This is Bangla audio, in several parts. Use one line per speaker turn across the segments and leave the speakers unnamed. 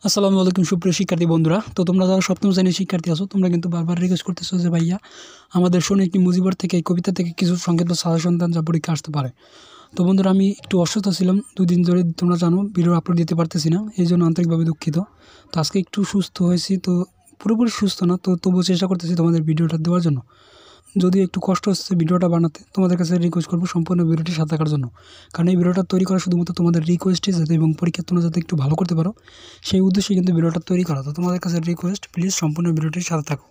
আসসালামু আলাইকুম সুপ্রিয় শিক্ষার্থী বন্ধুরা। তো তোমরা যারা সপ্তম শ্রেণীর শিক্ষার্থী আছো তোমরা কিন্তু বারবার রিকোয়েস্ট করতেছো যে ভাইয়া আমাদের শোনে একটি মুজিবর থেকে এই কবিতা থেকে কিছু সংক্ষিপ্ত সাজেশন দেন যা পরীক্ষা আসতে পারে। তো বন্ধুরা আমি একটু অসুস্থ ছিলাম, 2 দিন ধরে তোমরা জানো ভিডিও আপলোড দিতে পারতেছি না, এই জন্য আন্তরিকভাবে দুঃখিত। তো আজকে একটু সুস্থ হয়েছি, তো পুরোপুরি সুস্থ না, তো তবুও চেষ্টা করতেছি তোমাদের ভিডিওটা দেওয়ার জন্য। যদিও একটু কষ্ট হচ্ছে ভিডিওটা বানাতে, তোমাদের কাছে রিকোয়েস্ট করবো সম্পূর্ণ ভিডিওটির সাথে থাকার জন্য, কারণ এই ভিডিওটা তৈরি করা শুধুমাত্র তোমাদের রিকোয়েস্টই যাতে এবং পরীক্ষার তোমরা যাতে একটু ভালো করতে পারো সেই উদ্দেশ্যে কিন্তু ভিডিওটা তৈরি করা। তো তোমাদের কাছে রিকোয়েস্ট, প্লিজ সম্পূর্ণ ভিডিওটির সাথে থাকো।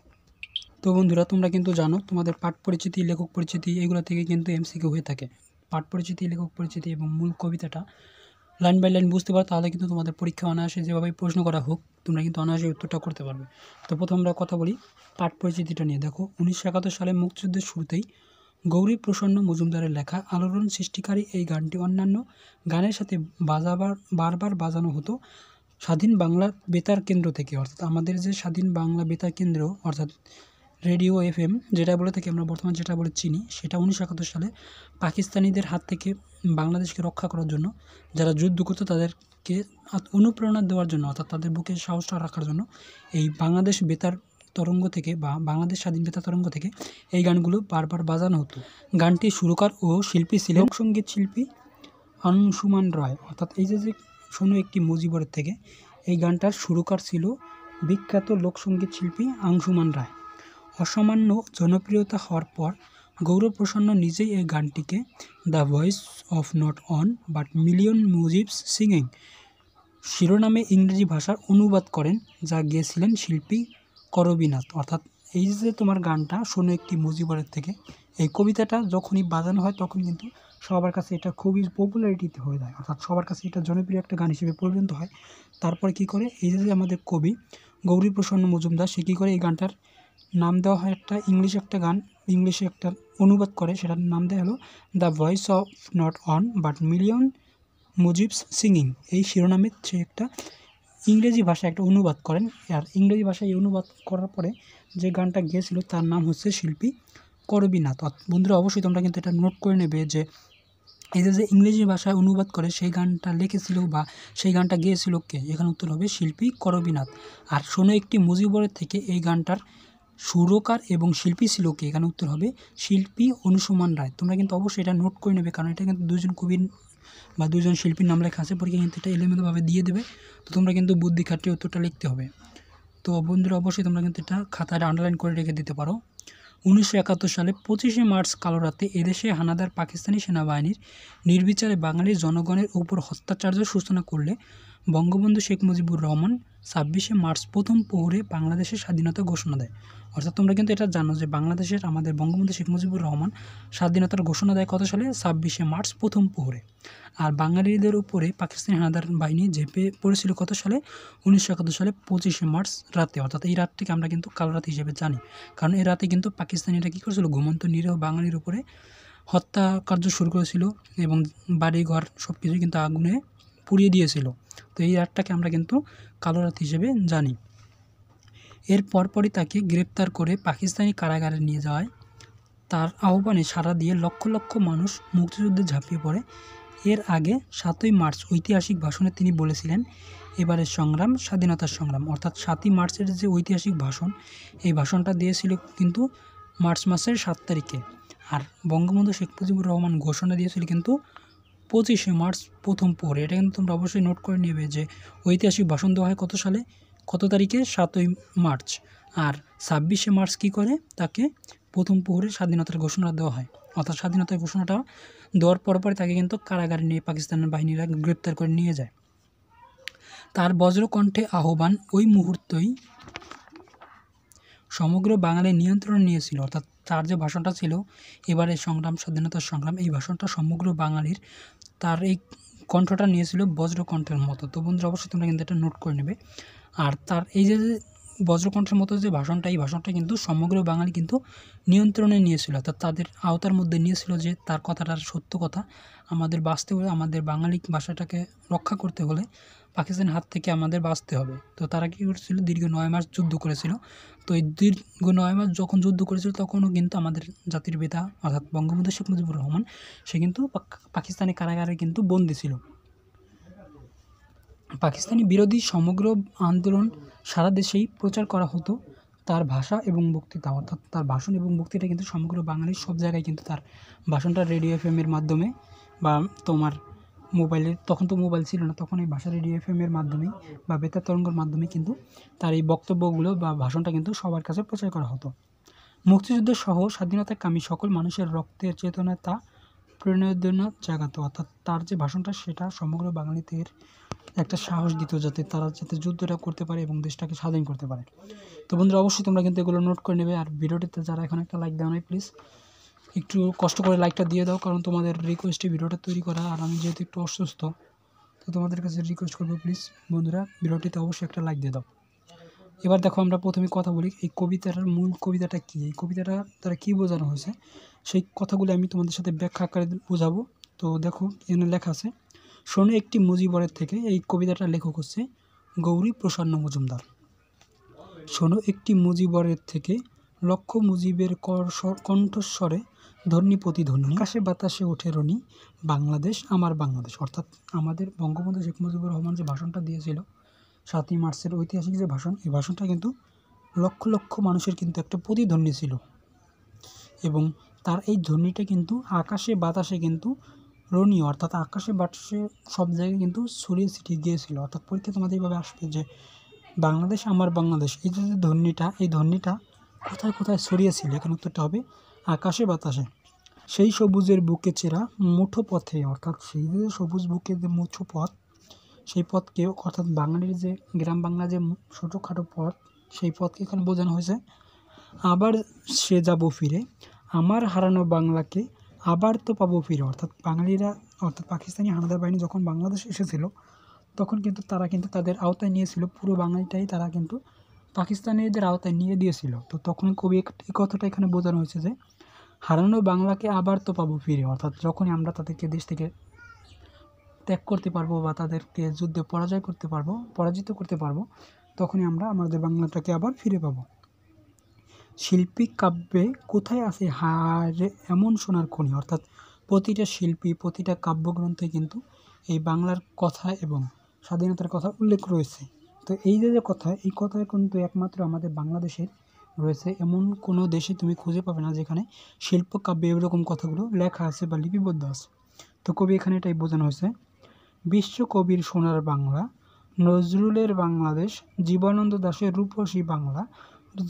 তো বন্ধুরা তোমরা কিন্তু জানো তোমাদের পাঠ পরিচিতি, লেখক পরিচিতি এগুলো থেকে কিন্তু এমসিকিউ হয়ে থাকে। পাঠ পরিচিতি, লেখক পরিচিতি এবং মূল কবিতাটা লাইন বাই লাইন বুঝতে পারো, তাহলে কিন্তু তোমাদের পরীক্ষা অনায়াসে যেভাবে প্রশ্ন করা হোক তোমরা কিন্তু অনায়াসে উত্তরটা করতে পারবে। তো প্রথম আমরা কথা বলি পাঠ পরিচিতিটা নিয়ে। দেখো 1971 সালে মুক্তিযুদ্ধের শুরুতেই গৌরী প্রসন্ন মজুমদারের লেখা আলোড়ন সৃষ্টিকারী এই গানটি অন্যান্য গানের সাথে বারবার বাজানো হতো স্বাধীন বাংলা বেতার কেন্দ্র থেকে, অর্থাৎ আমাদের যে স্বাধীন বাংলা বেতার কেন্দ্র অর্থাৎ রেডিও এফএম যেটা বলে থাকি আমরা বর্তমানে যেটা বলে চিনি, সেটা 1971 সালে পাকিস্তানিদের হাত থেকে বাংলাদেশকে রক্ষা করার জন্য যারা যুদ্ধ করতো তাদেরকে অনুপ্রেরণা দেওয়ার জন্য, অর্থাৎ তাদের বুকে সাহসটা রাখার জন্য এই বাংলাদেশ বেতার তরঙ্গ থেকে বা বাংলাদেশ স্বাধীন বেতার তরঙ্গ থেকে এই গানগুলো বারবার বাজানো হতো। গানটি সুরকার ও শিল্পী ছিলেন লোকসঙ্গীত শিল্পী আংশুমান রায়, অর্থাৎ এই যে শোনো একটি মুজিবরের থেকে এই গানটার সুরকার ছিল বিখ্যাত লোকসঙ্গীত শিল্পী আংশুমান রায়। অসামান্য জনপ্রিয়তা হওয়ার পর গৌরপ্রসন্ন নিজেই এই গানটিকে the voice of not one but million Mujibs singing শিরোনামে ইংরেজি ভাষার অনুবাদ করেন, যা গেয়েছিলেন শিল্পী করবীনাথ। অর্থাৎ এই যে তোমার গানটা শোনো একটি মুজিবরের থেকে এই কবিতাটা যখনই বাজানো হয় তখন কিন্তু সবার কাছে এটা খুবই পপুলারিটিতে হয়ে যায়, অর্থাৎ সবার কাছে এটা জনপ্রিয় একটা গান হিসেবে পরিণত হয়। তারপরে কী করে এই যে আমাদের কবি গৌরীপ্রসন্ন মজুমদার সে কী করে এই গানটার নাম দেওয়া হয় একটা ইংলিশে একটা অনুবাদ করে, সেটার নাম দেওয়া হলো the voice of not one but million Mujibs singing. এই শিরোনামে সে একটা ইংরেজি ভাষায় একটা অনুবাদ করেন, আর ইংরেজি ভাষায় অনুবাদ করার পরে যে গানটা গেয়েছিল তার নাম হচ্ছে শিল্পী করবীনাথ। বন্ধুরা অবশ্যই তোমরা কিন্তু এটা নোট করে নেবে যে এই যে ইংরেজি ভাষায় অনুবাদ করে সেই গানটা লিখেছিল বা সেই গানটা গেয়েছিল কে, এখানে উত্তর হবে শিল্পী করবীনাথ। আর শোনো একটি মুজিবরের থেকে এই গানটার সুরকার এবং শিল্পী ছিল কে, এখানে উত্তর হবে শিল্পী আংশুমান রায়। তোমরা কিন্তু অবশ্যই এটা নোট করে নেবে, কারণ এটা কিন্তু দুজন কবির বা দুজন শিল্পীর নাম লেখা আছে, পরীক্ষা কিন্তু এটা এলোমেলোভাবে দিয়ে দেবে। তো তোমরা কিন্তু বুদ্ধি খাটিয়ে উত্তরটা লিখতে হবে। তো বন্ধুরা অবশ্যই তোমরা কিন্তু এটা খাতায় আন্ডারলাইন করে রেখে দিতে পারো। 1971 সালে 25শে মার্চ কালো রাতে এদেশে হানাদার পাকিস্তানি সেনাবাহিনীর নির্বিচারে বাঙালির জনগণের উপর হত্যাচার্যের সূচনা করলে বঙ্গবন্ধু শেখ মুজিবুর রহমান 26শে মার্চ প্রথম প্রহরে বাংলাদেশের স্বাধীনতা ঘোষণা দেয়। অর্থাৎ তোমরা কিন্তু এটা জানো যে বাংলাদেশের আমাদের বঙ্গবন্ধু শেখ মুজিবুর রহমান স্বাধীনতার ঘোষণা দেয় কত সালে, 26শে মার্চ প্রথম প্রহরে। আর বাঙালিদের উপরে পাকিস্তানি হানাদার বাহিনী ঝেঁপে পড়েছিল কত সালে, 1971 সালে 25শে মার্চ রাতে। অর্থাৎ এই রাতটিকে আমরা কিন্তু কালো রাত হিসেবে জানি, কারণ এই রাতে কিন্তু পাকিস্তানিরা কী করেছিল, ঘুমন্ত নিরীহ বাঙালির উপরে হত্যাকার্য শুরু করেছিল এবং বাড়িঘর সব কিছুই কিন্তু আগুনে পুড়িয়ে দিয়েছিল। তো এই রাতটাকে আমরা কিন্তু কালো রাত হিসেবে জানি। এর পরপরই তাকে গ্রেপ্তার করে পাকিস্তানি কারাগারে নিয়ে যাওয়ায় তার আহ্বানে সাড়া দিয়ে লক্ষ লক্ষ মানুষ মুক্তিযুদ্ধে ঝাঁপিয়ে পড়ে। এর আগে 7ই মার্চ ঐতিহাসিক ভাষণে তিনি বলেছিলেন, এবারের সংগ্রাম স্বাধীনতার সংগ্রাম। অর্থাৎ 7ই মার্চের যে ঐতিহাসিক ভাষণ, এই ভাষণটা দিয়েছিল কিন্তু মার্চ মাসের 7 তারিখে। আর বঙ্গবন্ধু শেখ মুজিবুর রহমান ঘোষণা দিয়েছিল কিন্তু 25শে মার্চ প্রথম প্রহরে। এটা কিন্তু তোমরা অবশ্যই নোট করে নেবে যে ঐতিহাসিক ভাষণ দেওয়া হয় কত সালে, কত তারিখে, 7ই মার্চ। আর 26শে মার্চ কী করে তাকে প্রথম প্রহরে স্বাধীনতার ঘোষণা দেওয়া হয়। অর্থাৎ স্বাধীনতার ঘোষণাটা দেওয়ার পরপরই তাকে কিন্তু কারাগারে নিয়ে পাকিস্তানের বাহিনীরা গ্রেপ্তার করে নিয়ে যায়। তার বজ্রকণ্ঠে আহ্বান ওই মুহূর্তেই সমগ্র বাঙালির নিয়ন্ত্রণ নিয়েছিল। অর্থাৎ তার যে ভাষণটা ছিল এবারে সংগ্রাম স্বাধীনতার সংগ্রাম, এই ভাষণটা সমগ্র বাঙালির তার এই কণ্ঠটা নিয়েছিল বজ্রকণ্ঠের মতো। তো বন্ধুরা অবশ্যই তোমরা কিন্তু এটা নোট করে নেবে। আর তার এই যে বজ্রকণ্ঠের মতো যে ভাষণটা, এই ভাষণটা কিন্তু সমগ্র বাঙালি কিন্তু নিয়ন্ত্রণে নিয়েছিল, অর্থাৎ তাদের আওতার মধ্যে নিয়েছিল যে তার কথাটার সত্য কথা আমাদের বাঁচতে হলে, আমাদের বাঙালি ভাষাটাকে রক্ষা করতে হলে পাকিস্তানের হাত থেকে আমাদের বাঁচতে হবে। তো তারা কী করেছিল, দীর্ঘ 9 মাস যুদ্ধ করেছিল। তো এই দীর্ঘ 9 মাস যখন যুদ্ধ করেছিল তখনও কিন্তু আমাদের জাতির পিতা অর্থাৎ বঙ্গবন্ধু শেখ মুজিবুর রহমান সে কিন্তু পাকিস্তানি কারাগারে কিন্তু বন্দী ছিল। পাকিস্তানি বিরোধী সমগ্র আন্দোলন সারা দেশেই প্রচার করা হতো তার ভাষা এবং বক্তৃতা, অর্থাৎ তার ভাষণ এবং বক্তৃতা কিন্তু সমগ্র বাঙালির সব জায়গায় কিন্তু তার ভাষণটা রেডিও এফএমের মাধ্যমে বা তোমার মোবাইলের, তখন তো মোবাইল ছিল না, তখন এই ভাষা রেডিও এফএমের মাধ্যমেই বা বেতার তরঙ্গের মাধ্যমে কিন্তু তার এই বক্তব্যগুলো বা ভাষণটা কিন্তু সবার কাছে প্রচার করা হতো। মুক্তিযুদ্ধ সহ স্বাধীনতাকামী সকল মানুষের রক্তের চেতনায় তা প্রেরণা জাগাতো, অর্থাৎ তার যে ভাষণটা সেটা সমগ্র বাঙালিদের একটা সাহস দিত যাতে তারা যাতে যুদ্ধটা করতে পারে এবং দেশটাকে স্বাধীন করতে পারে। তো বন্ধুরা অবশ্যই তোমরা কিন্তু এগুলো নোট করে নেবে। আর ভিডিওটিতে যারা এখন একটা লাইক দেওয়া নাই প্লিজ একটু কষ্ট করে লাইকটা দিয়ে দাও, কারণ তোমাদের রিকোয়েস্টে ভিডিওটা তৈরি করা, আর আমি যেহেতু একটু অসুস্থ তো তোমাদের কাছে রিকোয়েস্ট করবো প্লিজ বন্ধুরা ভিডিওটিতে অবশ্যই একটা লাইক দিয়ে দাও। এবার দেখো আমরা প্রথমে কথা বলি এই কবিতার মূল কবিতাটা কী, এই কবিতাটা দ্বারা কী বোঝানো হয়েছে সেই কথাগুলো আমি তোমাদের সাথে ব্যাখ্যা আকারে বোঝাবো। তো দেখো এখানে লেখা আছে, শোনো একটি মুজিবরের থেকে। এই কবিতাটা লেখক হচ্ছে গৌরী প্রসন্ন মজুমদার। শোনো একটি মুজিবরের থেকে, লক্ষ মুজিবের কণ্ঠস্বরে ধ্বনি প্রতিধ্বনি, আকাশে বাতাসে ওঠে রনি, বাংলাদেশ আমার বাংলাদেশ। অর্থাৎ আমাদের বঙ্গবন্ধু শেখ মুজিবুর রহমান যে ভাষণটা দিয়েছিল 7ই মার্চের ঐতিহাসিক যে ভাষণ, এই ভাষণটা কিন্তু লক্ষ লক্ষ মানুষের কিন্তু একটা প্রতিধ্বনি ছিল এবং তার এই ধ্বনিটা কিন্তু আকাশে বাতাসে কিন্তু রনি, অর্থাৎ আকাশে বাতাসে সব জায়গায় কিন্তু ছড়িয়ে ছিটিয়ে গিয়েছিল। অর্থাৎ পরীক্ষা তোমাদের এইভাবে আসবে যে বাংলাদেশ আমার বাংলাদেশ, এই যে ধ্বনিটা, এই ধ্বনিটা কোথায় কোথায় ছড়িয়েছিল, এখানে উত্তরটা হবে আকাশে বাতাসে। সেই সবুজের বুকে চেরা মুঠো পথে, অর্থাৎ সেই যে সবুজ বুকে যে মুঠো পথ, সেই পথকে, অর্থাৎ বাঙালির যে গ্রাম বাংলা যে ছোটোখাটো পথ, সেই পথকে এখানে বোঝানো হয়েছে। আবার সে যাব ফিরে, আমার হারানো বাংলাকে আবার তো পাবো ফিরে। অর্থাৎ বাঙালিরা, অর্থাৎ পাকিস্তানি হানাদার বাহিনী যখন বাংলাদেশে এসেছিল তখন কিন্তু তারা কিন্তু তাদের আওতায় নিয়েছিল, পুরো বাঙালিটাই তারা কিন্তু পাকিস্তানিদের আওতায় নিয়ে দিয়েছিল। তো তখন কবি এই কথাটা এখানে বোঝানো হয়েছে যে হারানো বাংলাকে আবার তো পাবো ফিরে, অর্থাৎ যখনই আমরা তাদেরকে দেশ থেকে ত্যাগ করতে পারবো বা তাদেরকে যুদ্ধে পরাজিত করতে পারবো, তখনই আমরা আমাদের বাংলাটাকে আবার ফিরে পাবো। শিল্পী কাব্যে কোথায় আছে হারে এমন সোনার খনি, অর্থাৎ প্রতিটা শিল্পী, প্রতিটা কাব্যগ্রন্থে কিন্তু এই বাংলার কথা এবং স্বাধীনতার কথা উল্লেখ রয়েছে। তো এই যে কথা, এই কথায় কিন্তু একমাত্র আমাদের বাংলাদেশের রয়েছে, এমন কোনো দেশে তুমি খুঁজে পাবে না যেখানে শিল্প কাব্যে এরকম কথাগুলো লেখা আছে বা লিপিবদ্ধ আছে। তো কবি এখানে এটাই বোঝানো হয়েছে, বিশ্বকবির সোনার বাংলা, নজরুলের বাংলাদেশ, জীবনানন্দ দাশের রূপসী বাংলা,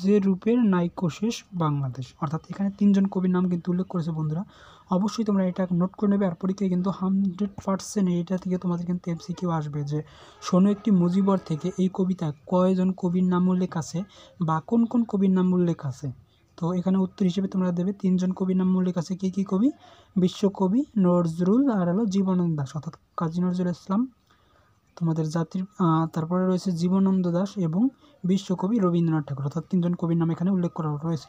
যে রূপের নাইকোশেষ বাংলাদেশ। অর্থাৎ এখানে 3জন কবির নাম কিন্তু উল্লেখ করেছে বন্ধুরা, অবশ্যই তোমরা এটা নোট করে নেবে। আর পরীক্ষায় কিন্তু 100% এটা থেকে তোমাদের কিন্তু এমসিকিউ আসবে যে শোনো একটি মুজিবর থেকে এই কবিতা কয়জন কবির নাম উল্লেখ আছে বা কোন কোন কবির নাম উল্লেখ আছে। তো এখানে উত্তর হিসেবে তোমরা দেবে 3জন কবির নাম উল্লেখ আছে। কী কবি? বিশ্বকবি নজরুল আর হলো জীবনানন্দ দাশ, অর্থাৎ কাজী নজরুল ইসলাম তোমাদের জাতির, তারপরে রয়েছে জীবনানন্দ দাশ এবং বিশ্বকবি রবীন্দ্রনাথ ঠাকুর, অর্থাৎ 3জন কবির নাম এখানে উল্লেখ করা রয়েছে।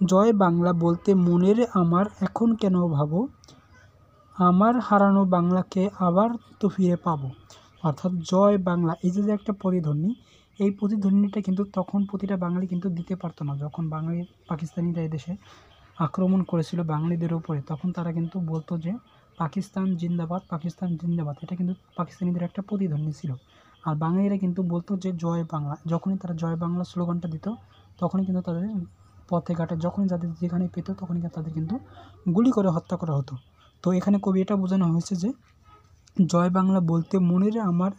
জয় বাংলা বলতে মনের আমার এখন কেন ভাবো, আমার হারানো বাংলাকে আবার তো ফিরে পাবো। অর্থাৎ জয় বাংলা, এই যে একটা প্রতিধ্বনি, এই প্রতিধ্বনিটা কিন্তু তখন প্রতিটা বাঙালি কিন্তু দিতে পারতো না। যখন বাঙালি পাকিস্তানিরা এদেশে আক্রমণ করেছিল বাঙালিদের উপরে, তখন তারা কিন্তু বলতো যে পাকিস্তান জিন্দাবাদ, পাকিস্তান জিন্দাবাদ। এটা কিন্তু পাকিস্তানিদের একটা প্রতিধ্বনি ছিল। আর বাঙালিরা কিন্তু বলতো যে জয় বাংলা। যখনই তারা জয় বাংলা স্লোগানটা দিত তখনই কিন্তু তাদের পথে ঘাটে যখনই যাদের যেখানে পেত তখনই তাদের কিন্তু গুলি করে হত্যা করা হতো। তো এখানে কবি এটা বোঝানো হয়েছে যে জয় বাংলা বলতে মনের আমার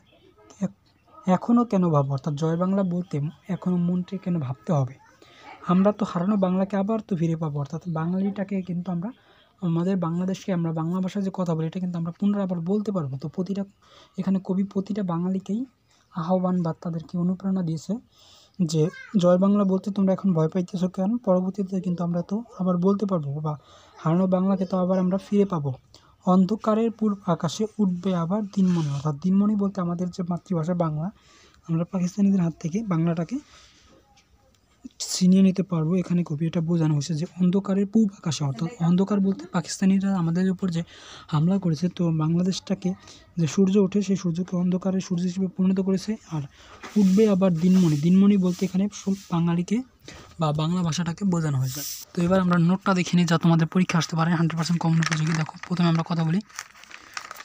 এখনও কেন ভাবো, অর্থাৎ জয় বাংলা বলতে এখনও মনকে কেন ভাবতে হবে, আমরা তো হারানো বাংলাকে আবার তো ফিরে পাবো। অর্থাৎ বাঙালিটাকে কিন্তু আমরা, আমাদের বাংলাদেশকে আমরা বাংলা ভাষায় যে কথা বলি এটা কিন্তু আমরা পুনরায় আবার বলতে পারবো। তো এখানে কবি প্রতিটা বাঙালিকেই আহ্বান বা তাদেরকে অনুপ্রেরণা দিয়েছে যে জয় বাংলা বলতে তোমরা এখন ভয় পাইতেছো কেন, পরবর্তীতে কিন্তু আমরা তো আবার বলতে পারবো বা হারানো বাংলাকে তো আবার আমরা ফিরে পাবো। অন্ধকারের পূর্ব আকাশে উঠবে আবার দিনমণি, অর্থাৎ দিনমণি বলতে আমাদের যে মাতৃভাষা বাংলা, আমরা পাকিস্তানিদের হাত থেকে বাংলাটাকে ছিনিয়ে নিতে পারবো। এখানে কবি এটা বোঝানো হয়েছে যে অন্ধকারের পূর্ব আকাশে, অর্থাৎ অন্ধকার বলতে পাকিস্তানিরা আমাদের উপর যে হামলা করেছে, তো বাংলাদেশটাকে যে সূর্য ওঠে সেই সূর্যকে অন্ধকারের সূর্য হিসেবে পরিণত করেছে। আর উঠবে আবার দিনমণি, দিনমণি বলতে এখানে বাঙালিকে বা বাংলা ভাষাটাকে বোঝানো হয়েছে। তো এবার আমরা নোটটা দেখে নিই যা তোমাদের পরীক্ষা আসতে পারে 100% কমন উপযোগী। দেখো প্রথমে আমরা কথা বলি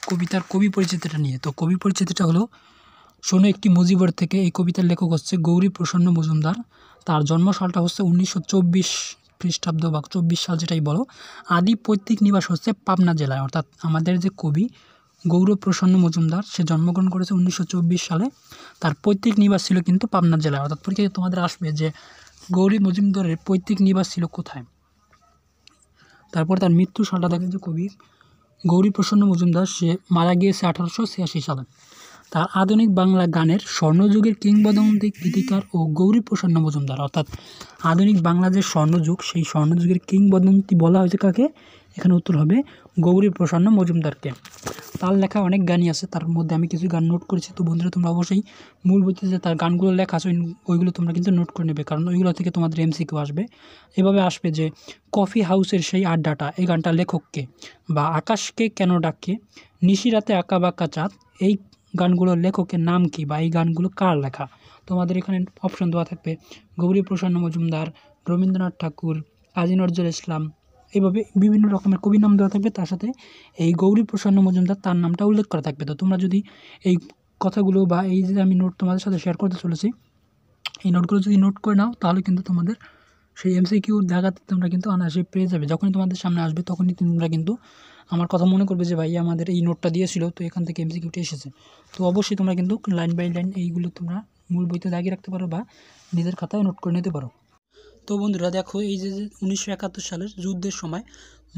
কবিতার কবি পরিচিতিটা নিয়ে। তো কবি পরিচিতিটা হলো, শোনো একটি মুজিবর থেকে। এই কবিতার লেখক হচ্ছে গৌরী প্রসন্ন মজুমদার। তার জন্মসালটা হচ্ছে 1924 খ্রিস্টাব্দ বা 24 সাল, যেটাই বলো। আদি পৈতৃক নিবাস হচ্ছে পাবনা জেলায়। অর্থাৎ আমাদের যে কবি গৌরব প্রসন্ন মজুমদার, সে জন্মগ্রহণ করেছে 1924 সালে। তার পৈতৃক নিবাস ছিল কিন্তু পাবনা জেলায়। অর্থাৎ পরীক্ষায় তোমাদের আসবে যে গৌরী মজুমদারের পৈতৃক নিবাস ছিল কোথায়। তারপর তার মৃত্যু সালটা দেখেন যে কবি গৌরী প্রসন্ন মজুমদার, সে মারা গিয়েছে 1886 সালে। তার আধুনিক বাংলা গানের স্বর্ণযুগের কিংবদন্তি গীতিকার ও গৌরী প্রসন্ন মজুমদার। অর্থাৎ আধুনিক বাংলা যে স্বর্ণযুগ, সেই স্বর্ণযুগের কিংবদন্তি বলা হয়েছে কাকে? এখানে উত্তর হবে গৌরী প্রসন্ন মজুমদারকে। তার লেখা অনেক গানই আছে, তার মধ্যে আমি কিছু গান নোট করেছি। তো বন্ধুরা, তোমরা অবশ্যই মূল বইতে যে তার গানগুলো লেখা আছে ওইগুলো তোমরা কিন্তু নোট করে নেবে, কারণ ওইগুলো থেকে তোমাদের এমসিকিউ আসবে। এভাবে আসবে যে কফি হাউসের সেই আড্ডাটা, এই গানটা লেখককে, বা আকাশকে কেন ডাকে, নিশিরাতে আঁকা বাঁকা চাঁদ, এই গানগুলোর লেখকের নাম কি, বা এই গানগুলো কার লেখা। তোমাদের এখানে অপশন দেওয়া থাকবে গৌরী প্রসন্ন মজুমদার, রবীন্দ্রনাথ ঠাকুর, কাজী নজরুল ইসলাম, এইভাবে বিভিন্ন রকমের কবির নাম দেওয়া থাকবে। তার সাথে এই গৌরী প্রসন্ন মজুমদার তার নামটা উল্লেখ করা থাকবে। তো তোমরা যদি এই কথাগুলো বা এই যে আমি নোট তোমাদের সাথে শেয়ার করতে চলেছি, এই নোটগুলো যদি নোট করে নাও, তাহলে কিন্তু তোমাদের সেই এমসিকিউ দেখাতে তোমরা কিন্তু অনায়াসে পেয়ে যাবে। যখনই তোমাদের সামনে আসবে তখনই তোমরা কিন্তু আমার কথা মনে করবে যে ভাই আমাদের এই নোটটা দিয়েছিল, তো এখান থেকে এমসিকিউটি এসেছে। তো অবশ্যই তোমরা কিন্তু লাইন বাই লাইন এইগুলো তোমরা মূল বইতে দাগিয়ে রাখতে পারো বা নিজের খাতায় নোট করে নিতে পারো। তো বন্ধুরা দেখো, এই যে 1971 সালের যুদ্ধের সময়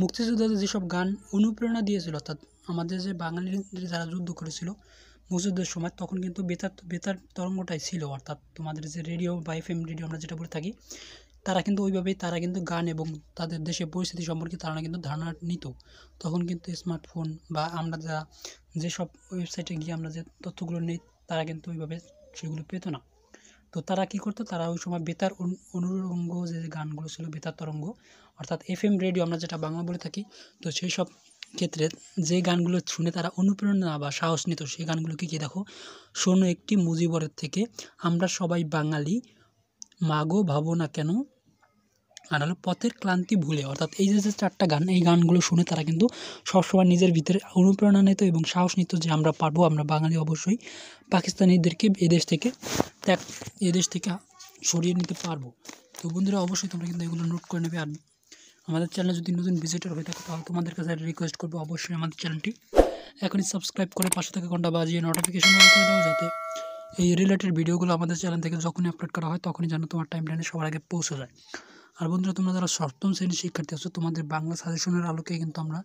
মুক্তিযোদ্ধাদের যেসব গান অনুপ্রেরণা দিয়েছিল, অর্থাৎ আমাদের যে বাঙালির যারা যুদ্ধ করেছিল মুক্তিযুদ্ধের সময়, তখন কিন্তু বেতার তরঙ্গটাই ছিল। অর্থাৎ তোমাদের যে রেডিও বা FM রেডিও আমরা যেটা বলে থাকি, তারা কিন্তু ওইভাবেই তারা কিন্তু গান এবং তাদের দেশের পরিস্থিতি সম্পর্কে তারা কিন্তু ধারণা নিত। তখন কিন্তু স্মার্টফোন বা আমরা যেসব ওয়েবসাইটে গিয়ে আমরা যে তথ্যগুলো নিই, তারা কিন্তু ওইভাবে সেগুলো পেত না। তো তারা কী করতো, তারা ওই সময় বেতার অনুরঙ্গ যে গানগুলো ছিল, বেতার তরঙ্গ, অর্থাৎ FM রেডিও আমরা যেটা বাংলা বলে থাকি, তো সেই সব ক্ষেত্রে যে গানগুলো শুনে তারা অনুপ্রেরণা বা সাহস নিত, সেই গানগুলো কী দেখো, শোনো একটি মুজিবরের থেকে, আমরা সবাই বাঙালি, মাগো ভাবো না কেন, আর হলো পথের ক্লান্তি ভুলে। অর্থাৎ এই যে চারটা গান, এই গানগুলো শুনে তারা কিন্তু সবসময় নিজের ভিতরে অনুপ্রেরণা নিত এবং সাহস নিত যে আমরা পারবো, আমরা বাঙালি অবশ্যই পাকিস্তানিদেরকে এদেশ থেকে সরিয়ে নিতে পারবো। তো বন্ধুরা, অবশ্যই তোমরা কিন্তু এগুলো নোট করে নেবে। আর আমাদের চ্যানেলে যদি নতুন ভিজিটর হয়ে থাকে, তাহলে তোমাদের কাছে রিকোয়েস্ট করবো অবশ্যই আমাদের চ্যানেলটি এখনই সাবস্ক্রাইব করে পাশে থাকা ঘন্টা বাজিয়ে নোটিফিকেশন অন করে দাও, যাতে এই রিলেটেড ভিডিওগুলো আমাদের চ্যানেল থেকে যখনই আপলোড করা হয় তখনই যেন তোমার টাইমলাইনে সবার আগে পৌঁছে যায়। আর বন্ধুরা, তোমরা যারা সপ্তম শ্রেণীর শিক্ষার্থী আছো, তোমাদের বাংলা সাজেশনের আলোকে কিন্তু আমরা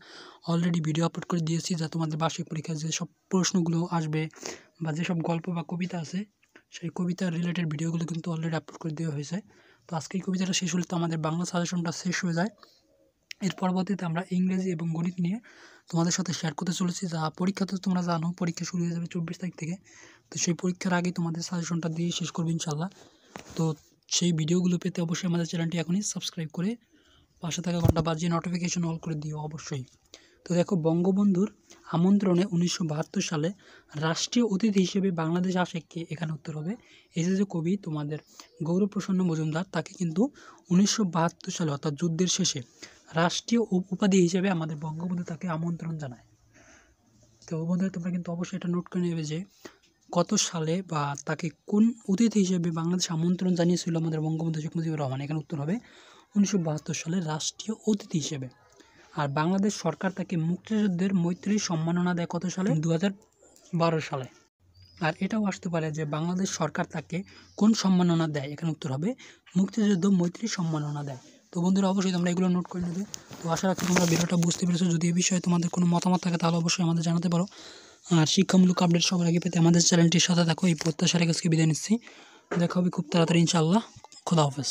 অলরেডি ভিডিও আপলোড করে দিয়েছি, যা তোমাদের বার্ষিক পরীক্ষায় যেসব প্রশ্নগুলো আসবে বা যেসব গল্প বা কবিতা আছে, সেই কবিতার রিলেটেড ভিডিওগুলো কিন্তু অলরেডি আপলোড করে দেওয়া হয়েছে। তো আজকে এই কবিতাটা শেষ হলে তো আমাদের বাংলা সাজেশনটা শেষ হয়ে যায়। এর পরবর্তীতে আমরা ইংরেজি এবং গণিত নিয়ে তোমাদের সাথে শেয়ার করতে চলেছি, যা পরীক্ষা তো তোমরা জানো, পরীক্ষা শুরু হয়ে যাবে 24 তারিখ থেকে। তো সেই পরীক্ষার আগেই তোমাদের সাজেশনটা দিয়ে শেষ করবো ইনশাল্লাহ। তো সেই ভিডিওগুলো পেতে অবশ্যই আমাদের চ্যানেলটি এখনই সাবস্ক্রাইব করে পাশে থাকা ঘন্টা বাজিয়ে নোটিফিকেশন অল করে দিও অবশ্যই। তো দেখো, বঙ্গবন্ধুর আমন্ত্রণে 1972 সালে রাষ্ট্রীয় অতিথি হিসেবে বাংলাদেশ আসে কে? এখানে উত্তর হবে এই যে কবি তোমাদের গৌরব প্রসন্ন মজুমদার, তাকে কিন্তু 1972 সালে অর্থাৎ যুদ্ধের শেষে রাষ্ট্রীয় উপাধি হিসেবে আমাদের বঙ্গবন্ধু তাকে আমন্ত্রণ জানায়। তো বন্ধুরা, তোমরা কিন্তু অবশ্যই এটা নোট করে নেবে যে কত সালে বা তাকে কোন অতিথি হিসেবে বাংলাদেশ আমন্ত্রণ জানিয়েছিল আমাদের বঙ্গবন্ধু শেখ মুজিবুর রহমান। এখানে উত্তর হবে 1972 সালে রাষ্ট্রীয় অতিথি হিসেবে। আর বাংলাদেশ সরকার তাকে মুক্তিযুদ্ধের মৈত্রী সম্মাননা দেয় কত সালে? 2012 সালে। আর এটাও আসতে পারে যে বাংলাদেশ সরকার তাকে কোন সম্মাননা দেয়? এখানে উত্তর হবে মুক্তিযুদ্ধ মৈত্রী সম্মাননা দেয়। তো বন্ধুরা, অবশ্যই তোমরা এগুলো নোট করে নেবে। তো আশা রাখছি তোমরা ভিডিওটা বুঝতে পেরেছো। যদি এই বিষয়ে তোমাদের কোনো মতামত থাকে তাহলে অবশ্যই আমাদের জানাতে পারো। আর শিক্ষামূলক আপডেট সবার আগে পেতে আমাদের চ্যানেলটির সাথে থাকো। এই প্রত্যাশা রেখে বিদায় নিচ্ছি। দেখা হবে খুব তাড়াতাড়ি ইনশাআল্লাহ। খোদা হাফেজ।